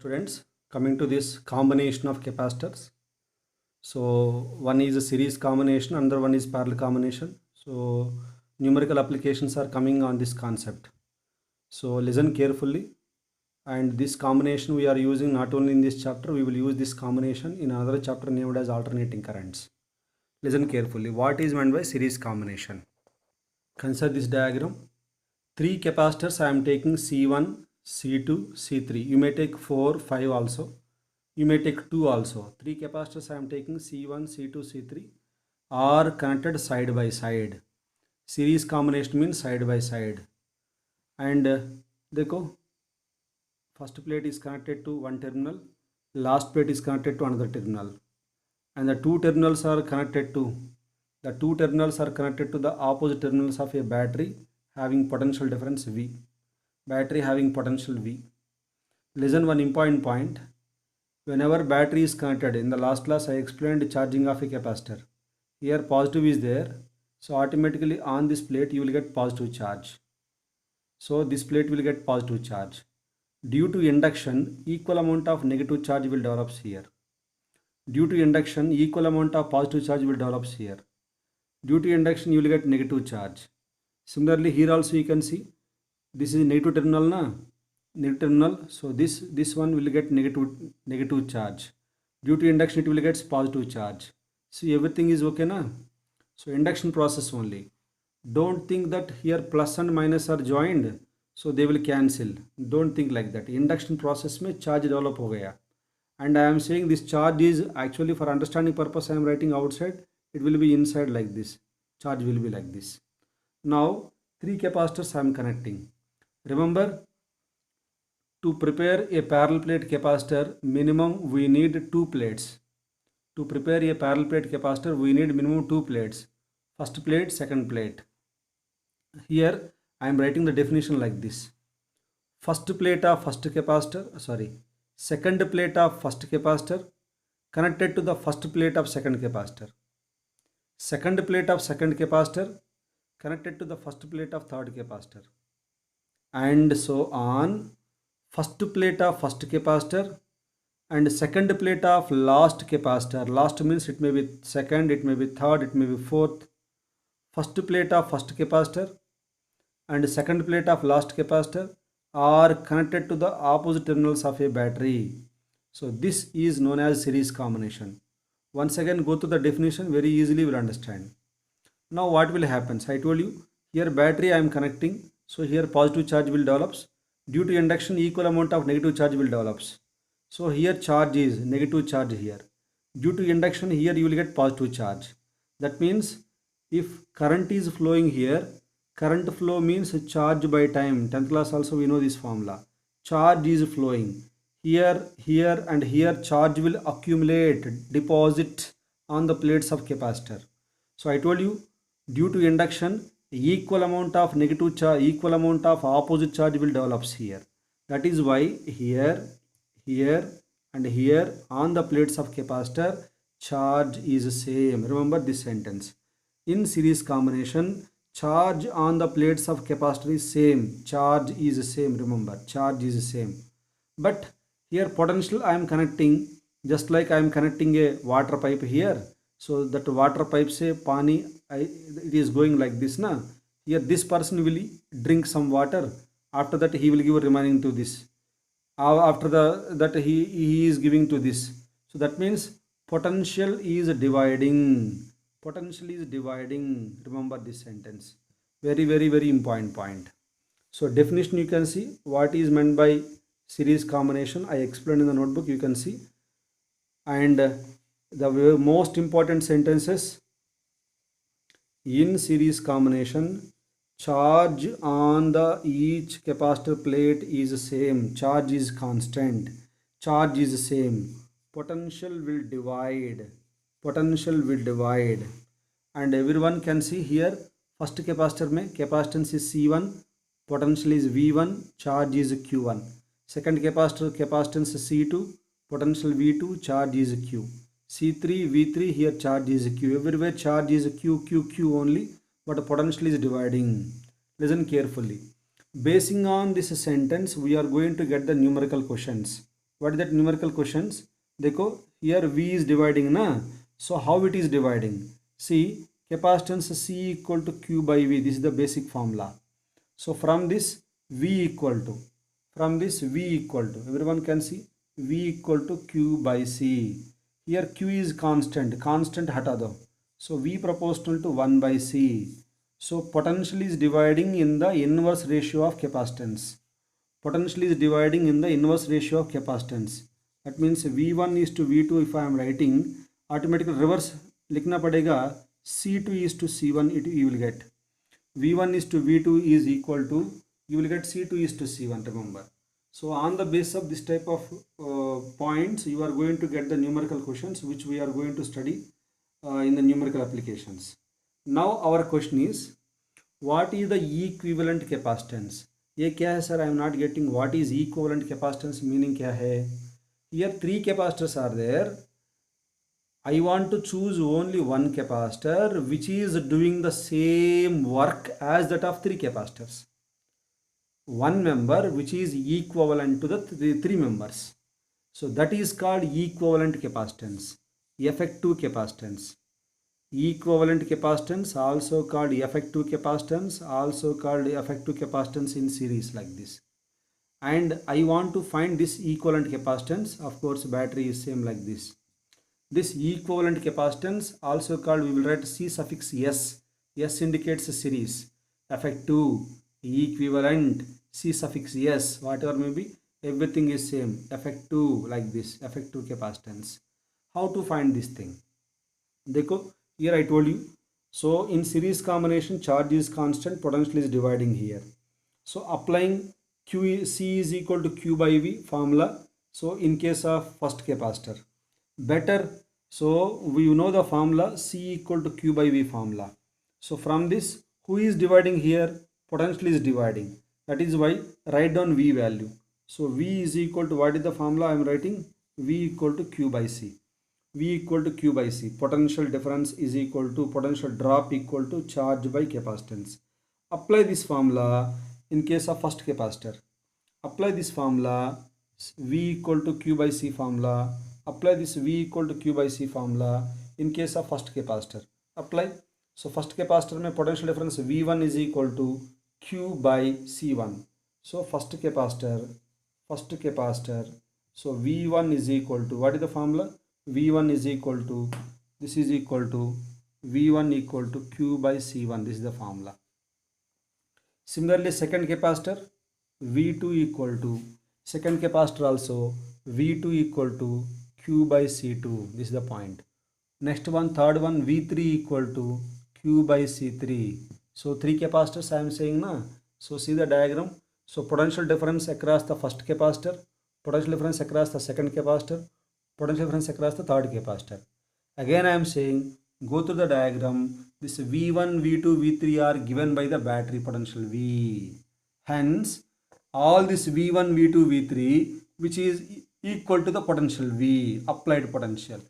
Students, coming to this combination of capacitors. So one is a series combination, another one is parallel combination. So numerical applications are coming on this concept. So listen carefully. And this combination we are using not only in this chapter, we will use this combination in another chapter named as alternating currents. Listen carefully. What is meant by series combination? Consider this diagram. Three capacitors I am taking C1, C2, C3. You may take 4, 5 also. You may take 2 also. Three capacitors I am taking C1, C2, C3 are connected side by side. Series combination means side by side. And देखो, first plate is connected to one terminal, last plate is connected to another terminal, and the two terminals are connected to the opposite terminals of a battery having potential difference V. Battery having potential V. Listen one important point. Whenever battery is connected, in the last class I explained charging of a capacitor. Here positive is there, so automatically on this plate you will get positive charge. So this plate will get positive charge. Due to induction, equal amount of negative charge will develop here. Due to induction, equal amount of positive charge will develop here. Due to induction, you will get negative charge. Similarly, here also you can see this is negative terminal, na? Negative terminal. So this one will get negative charge. Due to induction, it will get positive charge. See, everything is okay, na? So induction process only. Don't think that here plus and minus are joined, so they will cancel. Don't think like that. Induction process में charge develop हो गया. And I am saying this charge is actually for understanding purpose I am writing outside. It will be inside like this. Charge will be like this. Now three capacitors I am connecting. Remember, to prepare a parallel plate capacitor, minimum we need two plates. To prepare a parallel plate capacitor, we need minimum two plates. First plate, second plate. Here I am writing the definition like this. Second plate of first capacitor connected to the first plate of second capacitor. Second plate of second capacitor connected to the first plate of third capacitor. And so on. First plate of first capacitor and second plate of last capacitor. Last means it may be second, it may be third, it may be fourth. First plate of first capacitor and second plate of last capacitor are connected to the opposite terminals of a battery. So this is known as series combination. Once again go to the definition, very easily you will understand. Now what will happen? So I told you here battery I am connecting, so here positive charge will develop. Due to induction, equal amount of negative charge will develop. So here charge is negative charge here. Due to induction, here you will get positive charge. That means if current is flowing here, current flow means charge by time. 10th class also we know this formula. Charge is flowing. Here, here and here charge will accumulate, deposit on the plates of capacitor. So I told you, due to induction, equal amount of negative charge, equal amount of opposite charge will develop here. That is why here, here and here on the plates of capacitor, charge is same. Remember this sentence. In series combination, charge on the plates of capacitor is same. Charge is same. Remember, charge is same. But here potential I am connecting, just like I am connecting a water pipe here. So that water pipe say pani, it is going like this, na? Here this person will drink some water. After that he will give remaining to this. After that he is giving to this. So that means potential is dividing. Potential is dividing. Remember this sentence. Very, very, very important point. So definition you can see what is meant by series combination. I explained in the notebook, you can see. And the most important sentences in series combination, charge on the each capacitor plate is same. Charge is constant. Charge is same. Potential will divide. Potential will divide. And everyone can see here first capacitor mein capacitance is C1, potential is V1, charge is Q1. Second capacitor capacitance is C2, potential V2, charge is Q. C3, V3, here charge is Q. Everywhere charge is Q, Q, Q only, but potential is dividing. Listen carefully. Basing on this sentence, we are going to get the numerical questions. what is that numerical questions? देखो here V is dividing na, so how it is dividing? See, capacitance C equal to Q by V, this is the basic formula. So from this V equal to, everyone can see V equal to Q by C. Here Q is constant हटा दो, so V proportional to 1 by C. So potential is dividing in the inverse ratio of capacitance. Potential is dividing in the inverse ratio of capacitance. That means V1 is to V2. If I am writing, automatically reverse लिखना पड़ेगा, C2 is to C1, it you will get V1 is to V2 is equal to, you will get C2 is to C1, remember. So on the basis of this type of points, you are going to get the numerical questions which we are going to study in the numerical applications. Now our question is, what is the equivalent capacitance? ये क्या है sir? I am not getting what is equivalent capacitance, meaning क्या है? Here 3 capacitors are there. I want to choose only one capacitor which is doing the same work as that of 3 capacitors. One member which is equivalent to the 3 members. So that is called equivalent capacitance, effective capacitance. Equivalent capacitance, also called effective capacitance, also called effective capacitance in series, like this. And I want to find this equivalent capacitance. Of course, battery is same like this. This equivalent capacitance, also called, we will write C suffix S. S indicates a series. Effective, equivalent, C suffix S, whatever may be, everything is same. Effective, like this, effective capacitance. How to find this thing? देखो, here I told you. So in series combination, charge is constant, potential is dividing here. So applying C is equal to Q by V formula. So in case of first capacitor, better, so we know the formula C equal to Q by V formula. So from this, who is dividing here? Potential is dividing. That is why write down V value. So V is equal to, what is the formula I am writing? V equal to Q by C. V equal to Q by C. Potential difference is equal to potential drop equal to charge by capacitance. Apply this formula in case of first capacitor. Apply this formula, V equal to Q by C formula. Apply this V equal to Q by C formula in case of first capacitor. Apply. So first capacitor में potential difference V1 is equal to Q by C1. So first capacitor. So V1 is equal to, what is the formula? V1 is equal to, this is equal to V1 equal to Q by C1. This is the formula. Similarly, second capacitor, V2 equal to, second capacitor also, V2 equal to Q by C2. This is the point. Next one, third one, V3 equal to Q by C3. So 3 capacitors I am saying na. So see the diagram. So potential difference across the first capacitor, potential difference across the second capacitor, potential difference across the third capacitor. Again I am saying, go through the diagram. This V1, V2, V3 are given by the battery potential V. Hence, all this V1, V2, V3 which is equal to the potential V, applied potential.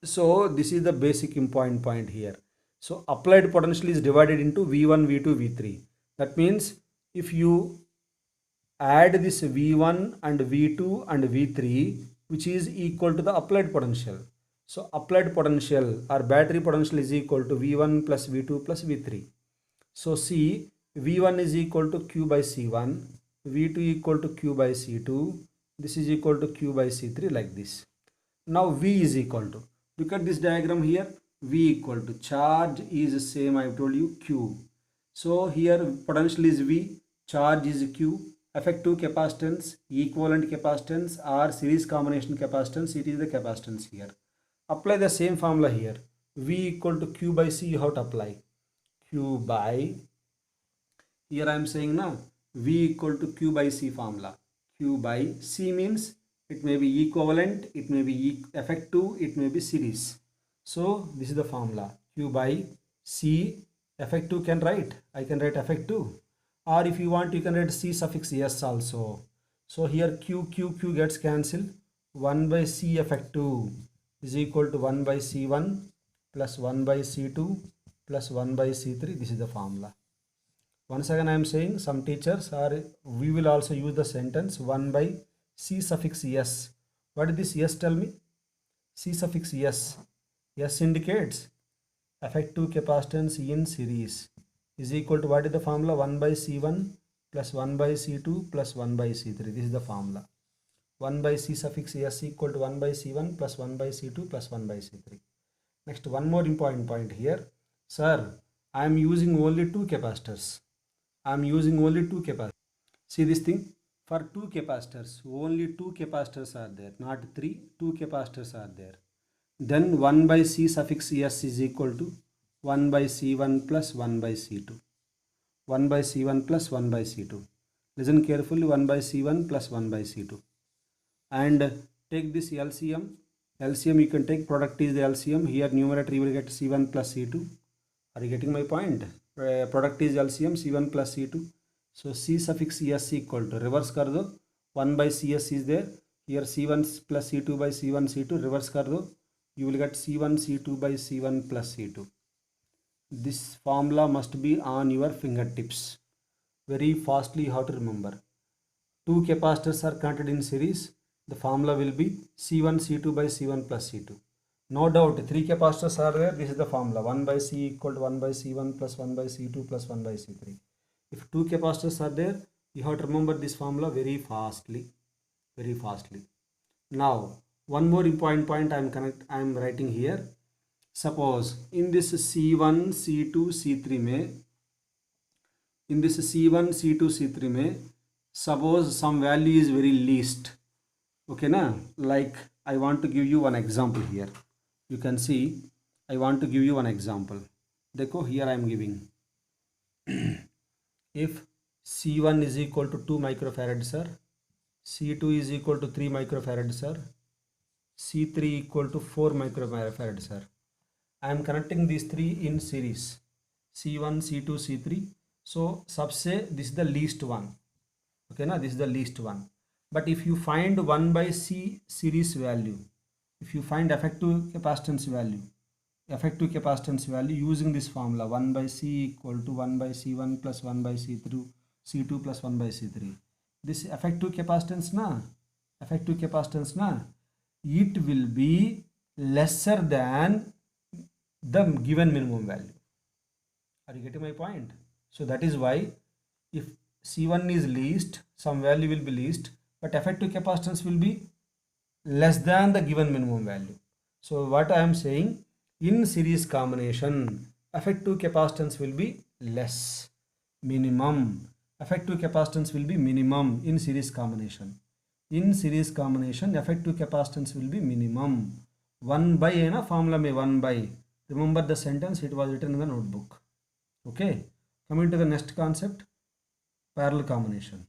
So this is the basic important point here. So applied potential is divided into V1, V2, V3. That means if you add this V1 and V2 and V3, which is equal to the applied potential. So applied potential or battery potential is equal to V1 plus V2 plus V3. So see, V1 is equal to Q by C1, V2 equal to Q by C2, this is equal to Q by C3, like this. Now V is equal to, look at this diagram here, V equal to, charge is the same, I have told you, Q. So here potential is V, charge is Q, effective capacitance, equivalent capacitance or series combination capacitance, it is the capacitance here. Apply the same formula here. V equal to Q by C, you have to apply. Q by, here I am saying now, V equal to Q by C formula. Q by C means it may be equivalent, it may be effective, it may be series. So this is the formula. Q by C, effective can write. I can write effective. Or if you want, you can write C suffix S also. So here Q gets cancelled. 1 by C effective is equal to 1 by C1 plus 1 by C2 plus 1 by C3. This is the formula. Once again I am saying, some teachers, or we will also use the sentence 1 by C suffix S. What is this S? Tell me. C suffix S. S indicates effective capacitance in series is equal to, what is the formula? 1 by C1 plus 1 by C2 plus 1 by C3. This is the formula. 1 by C suffix S equal to 1 by C1 plus 1 by C2 plus 1 by C3. Next, one more important point here. Sir, I am using only two capacitors. I am using only two capacitors. See this thing? For two capacitors, only two capacitors are there, not three. Two capacitors are there. Then 1 by C suffix S is equal to 1 by C1 plus 1 by C2. 1 by C1 plus 1 by C2. Listen carefully, 1 by C1 plus 1 by C2. And take this LCM. LCM you can take, product is the LCM. Here numerator you will get C1 plus C2. Are you getting my point? Product is LCM, C1 plus C2. So C suffix S equal to, reverse kar do, 1 by CS is there. Here C1 plus C2 by C1 C2, reverse kar do. You will get C1 C2 by C1 plus C2. This formula must be on your fingertips. Very fastly you have to remember. Two capacitors are connected in series. The formula will be C1 C2 by C1 plus C2. No doubt, three capacitors are there. This is the formula. 1 by C equal to 1 by C1 plus 1 by C2 plus 1 by C3. If two capacitors are there, you have to remember this formula very fastly. Very fastly. Now, one more important point I am writing here. Suppose in this C1, C2, C3 में, in this C1, C2, C3 में, suppose some value is very least. Okay na? Like I want to give you one example here. You can see I want to give you one example. Dekho, here I am giving. If C1 is equal to 2 microfarad sir, C2 is equal to 3 microfarad sir, C3 equal to 4 microfarad sir. I am connecting these three in series, C1, C2, C3. So subse this is the least one. Okay na, this is the least one. But if you find 1 by C series value, if you find effective capacitance value using this formula, 1 by C equal to 1 by C1 plus 1 by C2 plus 1 by C3. This effective capacitance na, it will be lesser than the given minimum value. Are you getting my point? So that is why if C1 is least, some value will be least, but effective capacitance will be less than the given minimum value. So what I am saying, in series combination, effective capacitance will be less, minimum. Effective capacitance will be minimum in series combination. In series combination, effective capacitance will be minimum. 1 by है ना formula में 1 by. Remember the sentence, it was written in the notebook. Okay. Coming to the next concept, parallel combination.